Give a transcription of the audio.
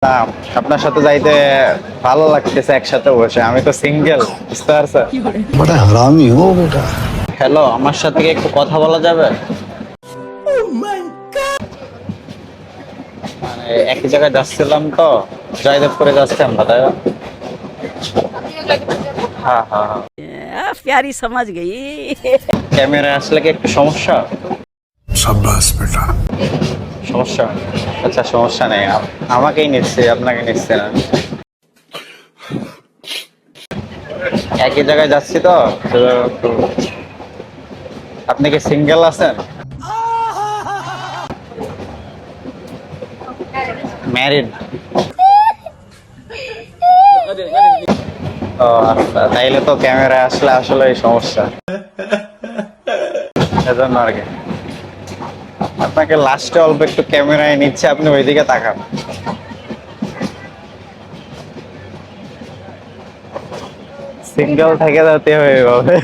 না, আপনার সাথে যাইতে ভালো লাগতেছে একসাথে বসে, আমি তো সিঙ্গেল, বুঝতে পারছেন? बड़ा हरामी हो बेटा। হ্যালো, আমার সাথে কি একটু কথা বলা যাবে? মানে একই জায়গায় যাচ্ছিলাম তো, জয়দেবপুরে যাচ্ছি আমরা, তাই না? হ্যাঁ হ্যাঁ হ্যাঁ। प्यारी समझ गई। ক্যামেরা আসলে কি একটু সমস্যা? शाबाश बेटा। সমস্যা? আচ্ছা, সমস্যা নেই, আমাকেই নিচ্ছে, আপনাকে নিচ্ছে না। একই জায়গায় যাচ্ছি তো, তো একটু- আপনি কি সিঙ্গেল আছেন? ম্যারিড? ও আচ্ছা, তাইলে তো ক্যামেরা আসলে আসলে সমস্যা, এজন্য আর কি। আপনাকে লাস্টে অল্প একটু ক্যামেরায় নিচ্ছে, আপনি ওইদিকে তাকান। সিঙ্গেল থেকে যেতে হবে।